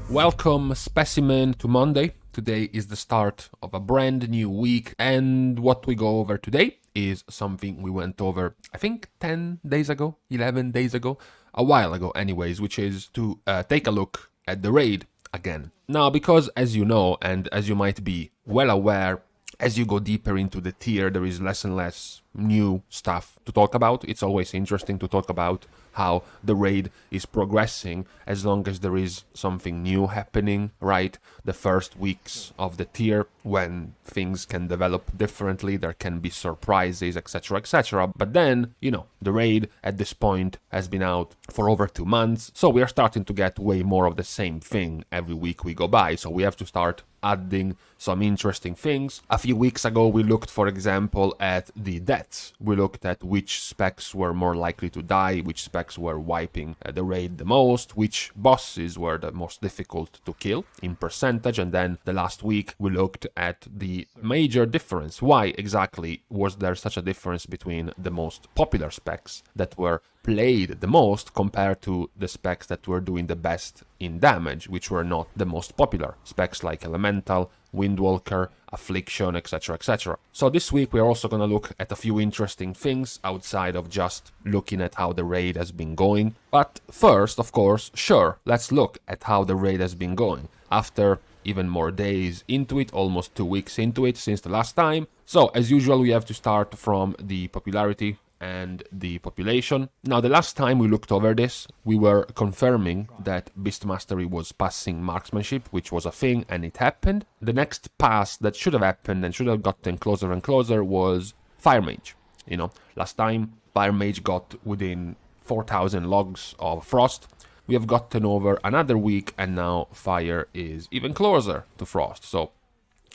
Welcome, Specimen, to Monday. Today is the start of a brand new week, and what we go over today is something we went over, I think, 10 days ago, 11 days ago, a while ago anyways, which is to take a look at the raid again. Now, because as you know, and as you might be well aware, as you go deeper into the tier, there is less and less new stuff to talk about. It's always interesting to talk about how the raid is progressing as long as there is something new happening, right? The first weeks of the tier, when things can develop differently, there can be surprises, etc, etc. But then, you know, the raid at this point has been out for over 2 months, so we are starting to get way more of the same thing every week we go by, so we have to start adding some interesting things. A few weeks ago we looked, for example, at the deaths. We looked at which specs were more likely to die, which specs were wiping the raid the most, which bosses were the most difficult to kill in percentage, and then the last week we looked at the major difference. Why exactly was there such a difference between the most popular specs that were played the most compared to the specs that were doing the best in damage, which were not the most popular specs like Elemental, Windwalker, Affliction, etc, etc. So this week we are also going to look at a few interesting things outside of just looking at how the raid has been going. But first, of course, sure, let's look at how the raid has been going after even more days into it, almost 2 weeks into it since the last time. So as usual, we have to start from the popularity and the population. Now, the last time we looked over this, we were confirming that Beast Mastery was passing marksmanship, which was a thing, and it happened. The next pass that should have happened and should have gotten closer and closer was Fire Mage. You know, last time Fire Mage got within 4,000 logs of Frost. We have gotten over another week, and now Fire is even closer to Frost. So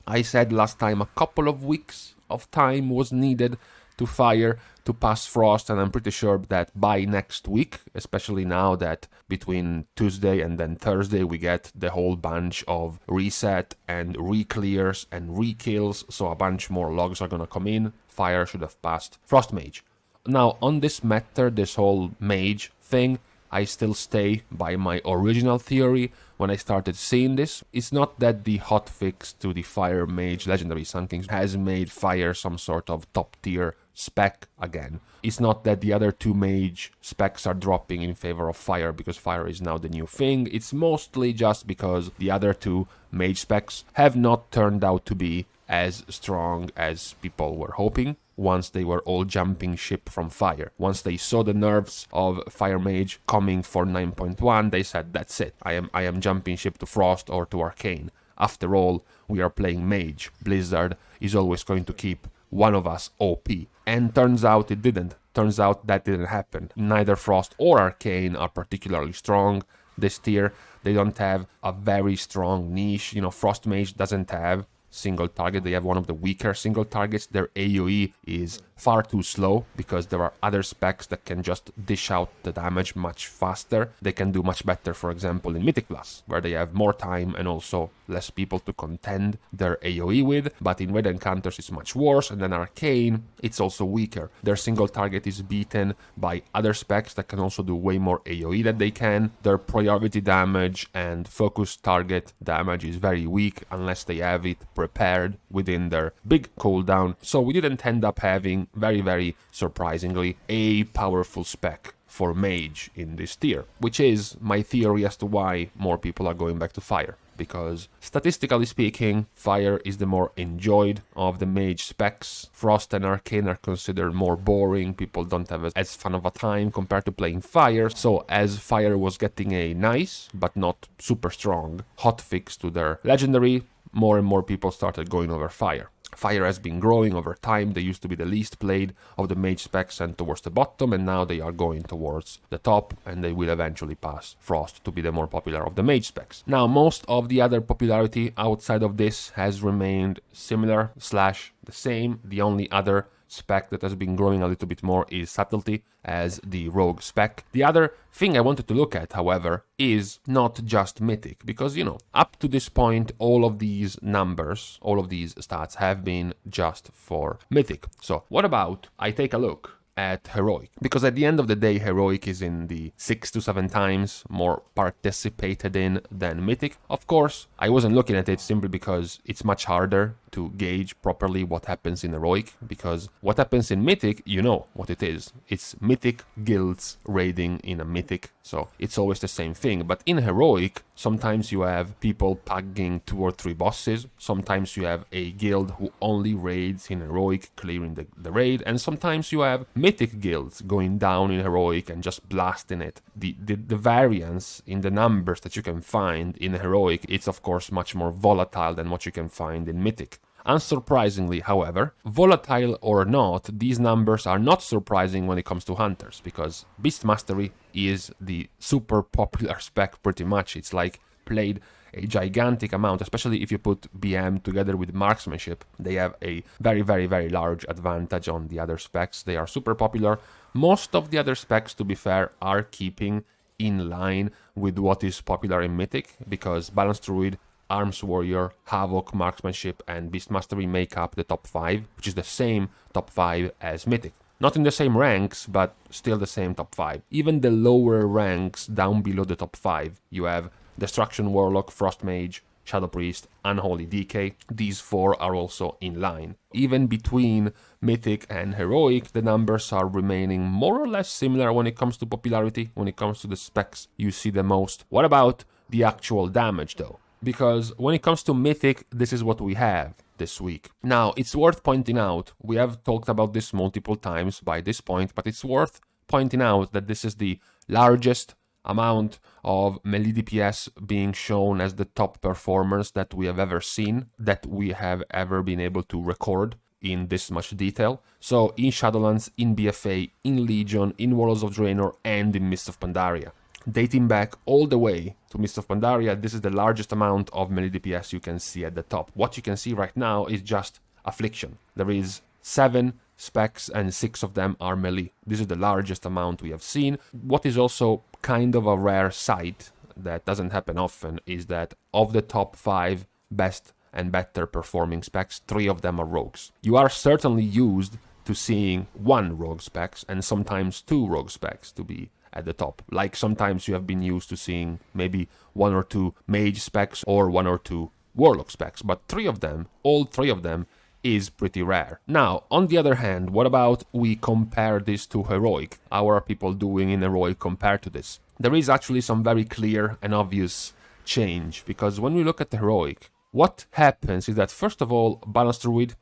I said last time a couple of weeks of time was needed to Fire to pass Frost, and I'm pretty sure that by next week, especially now that between Tuesday and then Thursday we get the whole bunch of reset and re-clears and re-kills, so a bunch more logs are gonna come in, Fire should have passed Frost Mage. Now, on this matter, this whole Mage thing, I still stay by my original theory when I started seeing this. It's not that the hotfix to the Fire Mage Legendary Rankings has made Fire some sort of top tier spec again. It's not that the other two Mage specs are dropping in favor of Fire because Fire is now the new thing. It's mostly just because the other two Mage specs have not turned out to be as strong as people were hoping once they were all jumping ship from Fire. Once they saw the nerfs of Fire Mage coming for 9.1, they said, that's it, I am jumping ship to Frost or to Arcane. After all, we are playing Mage. Blizzard is always going to keep one of us OP. And turns out it didn't. Turns out that didn't happen. Neither Frost or Arcane are particularly strong this tier. They don't have a very strong niche. You know, Frost Mage doesn't have single target. They have one of the weaker single targets. Their AoE is far too slow because there are other specs that can just dish out the damage much faster. They can do much better, for example, in Mythic Plus, where they have more time and also less people to contend their AoE with, but in Raid encounters it's much worse, and then Arcane, it's also weaker. Their single target is beaten by other specs that can also do way more AoE than they can. Their priority damage and focus target damage is very weak unless they have it prepared within their big cooldown, so we didn't end up having, very surprisingly, a powerful spec for Mage in this tier, which is my theory as to why more people are going back to Fire. Because statistically speaking, Fire is the more enjoyed of the Mage specs. Frost and Arcane are considered more boring, people don't have as fun of a time compared to playing Fire. So as Fire was getting a nice, but not super strong, hotfix to their legendary, more and more people started going over Fire. Fire has been growing over time. They used to be the least played of the Mage specs and towards the bottom, and now they are going towards the top, and they will eventually pass Frost to be the more popular of the Mage specs. Now, most of the other popularity outside of this has remained similar / the same. The only other spec that has been growing a little bit more is Subtlety as the rogue spec. The other thing I wanted to look at, however, is not just Mythic, because, you know, up to this point, all of these numbers, all of these stats have been just for Mythic. So what about I take a look at Heroic. Because at the end of the day, Heroic is in the 6 to 7 times more participated in than Mythic. Of course, I wasn't looking at it simply because it's much harder to gauge properly what happens in Heroic, because what happens in Mythic, you know what it is. It's Mythic guilds raiding in a Mythic, so it's always the same thing. But in Heroic, sometimes you have people pagging 2 or 3 bosses, sometimes you have a guild who only raids in Heroic, clearing the raid, and sometimes you have Mythic guilds going down in Heroic and just blasting it. The variance in the numbers that you can find in Heroic, it's of course much more volatile than what you can find in Mythic. Unsurprisingly, however, volatile or not, these numbers are not surprising when it comes to hunters, because Beast Mastery is the super popular spec pretty much. It's like played a gigantic amount, especially if you put BM together with marksmanship. They have a very, very, very large advantage on the other specs. They are super popular. Most of the other specs, to be fair, are keeping in line with what is popular in Mythic, because Balanced Druid, Arms Warrior, Havoc, Marksmanship, and Beast Mastery make up the top 5, which is the same top 5 as Mythic. Not in the same ranks, but still the same top 5. Even the lower ranks down below the top 5, you have Destruction Warlock, Frost Mage, Shadow Priest, Unholy DK. These 4 are also in line. Even between Mythic and Heroic, the numbers are remaining more or less similar when it comes to popularity, when it comes to the specs you see the most. What about the actual damage though? Because when it comes to Mythic, this is what we have this week. Now, it's worth pointing out, we have talked about this multiple times by this point, but it's worth pointing out that this is the largest amount of melee DPS being shown as the top performers that we have ever seen, that we have ever been able to record in this much detail. So in Shadowlands, in BFA, in Legion, in Warlords of Draenor, and in Mists of Pandaria. Dating back all the way to Mists of Pandaria, this is the largest amount of melee DPS you can see at the top. What you can see right now is just Affliction. There is 7 specs and 6 of them are melee. This is the largest amount we have seen. What is also kind of a rare sight that doesn't happen often is that of the top 5 best and better performing specs, 3 of them are rogues. You are certainly used to seeing 1 rogue specs and sometimes 2 rogue specs to be at the top. Like sometimes you have been used to seeing maybe 1 or 2 mage specs or 1 or 2 warlock specs, but 3 of them, all 3 of them, is pretty rare. Now, on the other hand, what about we compare this to Heroic? How are people doing in Heroic compared to this? There is actually some very clear and obvious change, because when we look at the Heroic, what happens is that first of all, Balanced Druid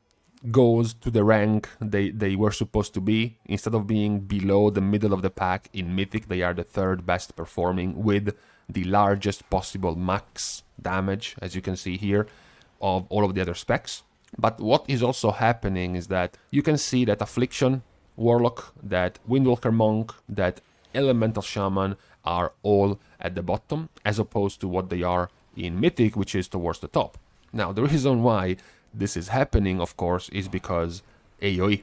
goes to the rank they were supposed to be. Instead of being below the middle of the pack in Mythic, they are the 3rd best performing with the largest possible max damage, as you can see here, of all of the other specs. But what is also happening is that you can see that Affliction, Warlock, that Windwalker Monk, that Elemental Shaman are all at the bottom, as opposed to what they are in Mythic, which is towards the top. Now, the reason why this is happening, of course, is because AoE.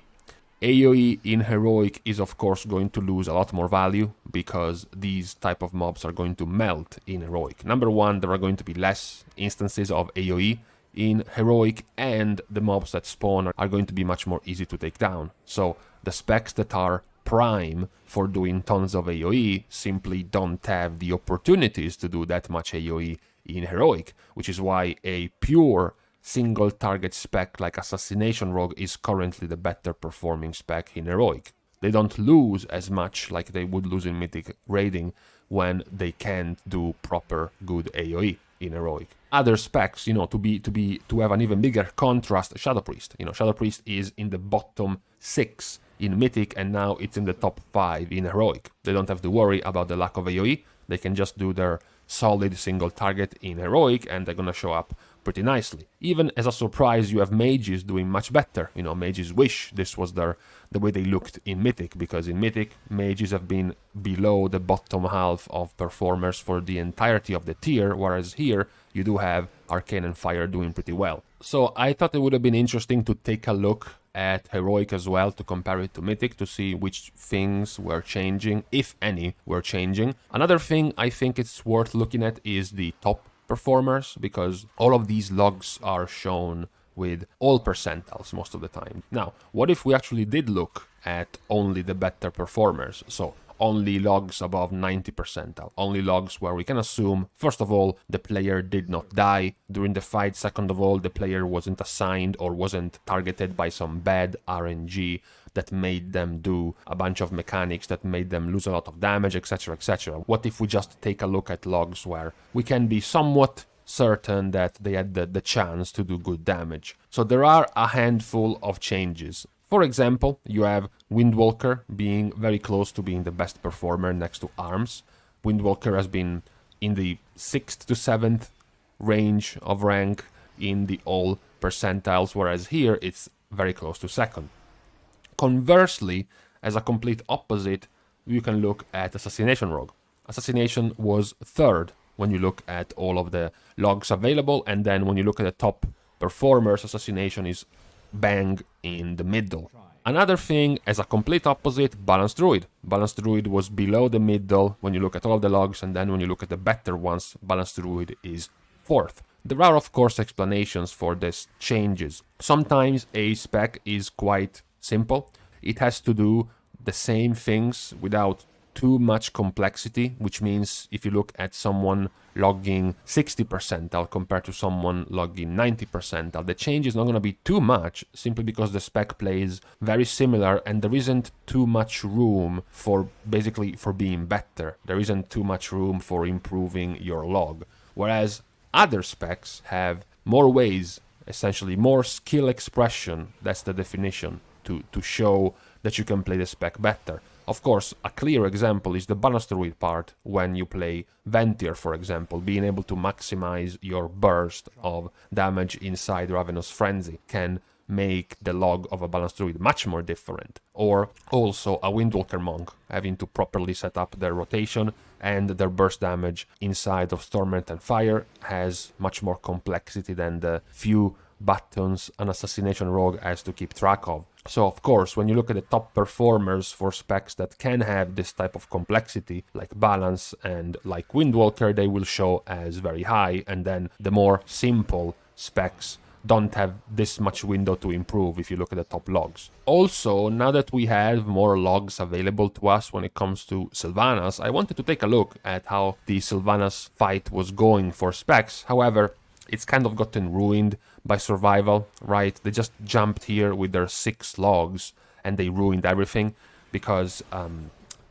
AoE in Heroic is, of course, going to lose a lot more value because these type of mobs are going to melt in Heroic. Number one, there are going to be less instances of AoE in Heroic, and the mobs that spawn are going to be much more easy to take down. So the specs that are prime for doing tons of AoE simply don't have the opportunities to do that much AoE in Heroic, which is why a pure single target spec like Assassination Rogue is currently the better performing spec in Heroic. They don't lose as much like they would lose in Mythic raiding when they can't do proper good AoE in Heroic. Other specs, to have an even bigger contrast, Shadow Priest. Shadow Priest is in the bottom 6 in Mythic, and now it's in the top 5 in Heroic. They don't have to worry about the lack of AoE. They can just do their solid single target in Heroic, and they're gonna show up pretty nicely. Even as a surprise, you have mages doing much better. Mages wish this was the way they looked in Mythic, because in Mythic, mages have been below the bottom half of performers for the entirety of the tier, whereas here you do have Arcane and Fire doing pretty well. So I thought it would have been interesting to take a look at Heroic as well, to compare it to Mythic, to see which things were changing, if any were changing. Another thing I think it's worth looking at is the top performers, because all of these logs are shown with all percentiles most of the time. Now, what if we actually did look at only the better performers? So only logs above 90 percentile, only logs where we can assume, first of all, the player did not die during the fight, second of all, the player wasn't assigned or wasn't targeted by some bad RNG that made them do a bunch of mechanics that made them lose a lot of damage, etc, etc. What if we just take a look at logs where we can be somewhat certain that they had the chance to do good damage? So there are a handful of changes. For example, you have Windwalker being very close to being the best performer next to Arms. Windwalker has been in the 6th to 7th range of rank in the all percentiles, whereas here it's very close to 2nd. Conversely, as a complete opposite, you can look at Assassination Rogue. Assassination was 3rd when you look at all of the logs available, and then when you look at the top performers, Assassination is bang in the middle. Another thing, as a complete opposite, Balanced Druid. Balanced Druid was below the middle when you look at all of the logs, and then when you look at the better ones, Balanced Druid is 4th. There are, of course, explanations for these changes. Sometimes a spec is quite simple. It has to do the same things without too much complexity, which means if you look at someone logging 60 percentile compared to someone logging 90 percentile, the change is not going to be too much, simply because the spec plays very similar and there isn't too much room for being better. There isn't too much room for improving your log. Whereas other specs have more ways, essentially more skill expression, that's the definition, to show that you can play the spec better. Of course, a clear example is the Balanced Druid part when you play Ventier, for example. Being able to maximize your burst of damage inside Ravenous Frenzy can make the log of a Balanced Druid much more different. Or also a Windwalker Monk having to properly set up their rotation and their burst damage inside of Torment and Fire has much more complexity than the few buttons an Assassination Rogue has to keep track of. So of course, when you look at the top performers for specs that can have this type of complexity, like Balance and like Windwalker, they will show as very high, and then the more simple specs don't have this much window to improve if you look at the top logs. Also, now that we have more logs available to us when it comes to Sylvanas, I wanted to take a look at how the Sylvanas fight was going for specs. However, it's kind of gotten ruined by survival, right? They just jumped here with their 6 logs and they ruined everything, because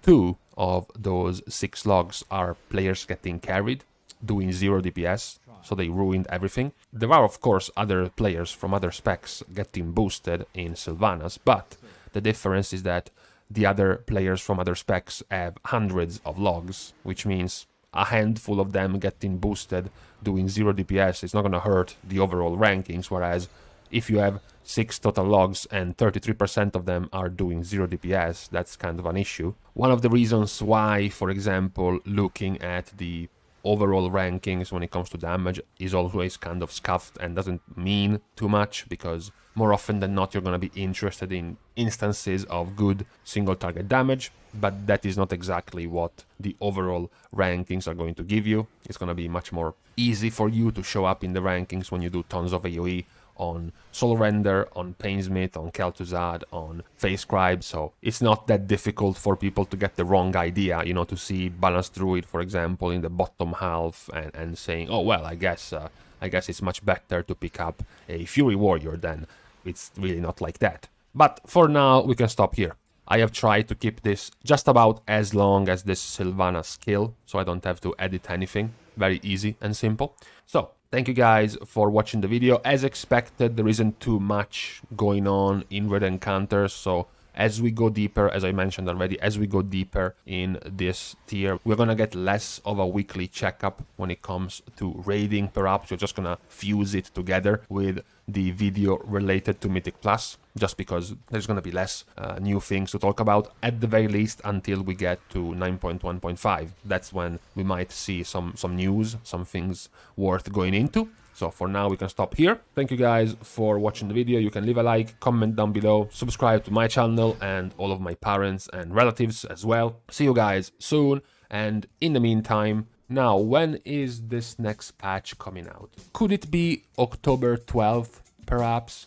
2 of those 6 logs are players getting carried, doing 0 DPS, so they ruined everything. There are, of course, other players from other specs getting boosted in Sylvanas, but the difference is that the other players from other specs have hundreds of logs, which means a handful of them getting boosted doing 0 DPS is not going to hurt the overall rankings, whereas if you have 6 total logs and 33% of them are doing 0 DPS, that's kind of an issue. One of the reasons why, for example, looking at the overall rankings when it comes to damage is always kind of scuffed and doesn't mean too much, because more often than not you're going to be interested in instances of good single target damage, but that is not exactly what the overall rankings are going to give you. It's going to be much more easy for you to show up in the rankings when you do tons of AoE on Soul Render, on Painsmith, on Kel'Thuzad, on Face Scribe, so it's not that difficult for people to get the wrong idea, you know, to see Balanced Druid, for example, in the bottom half and saying, oh well, I guess it's much better to pick up a Fury Warrior then. It's really not like that. But for now, we can stop here. I have tried to keep this just about as long as this Sylvanas skill, so I don't have to edit anything. Very easy and simple. So, thank you guys for watching the video. As expected, there isn't too much going on in Raid Encounters, so as we go deeper, as I mentioned already, as we go deeper in this tier, we're gonna get less of a weekly checkup when it comes to raiding. Perhaps we're just gonna fuse it together with the video related to Mythic Plus, just because there's gonna be less new things to talk about, at the very least until we get to 9.1.5. That's when we might see some news, some things worth going into. So for now, we can stop here. Thank you guys for watching the video. You can leave a like, comment down below, subscribe to my channel and all of my parents and relatives as well. See you guys soon. And in the meantime, now, when is this next patch coming out? Could it be October 12th? perhaps.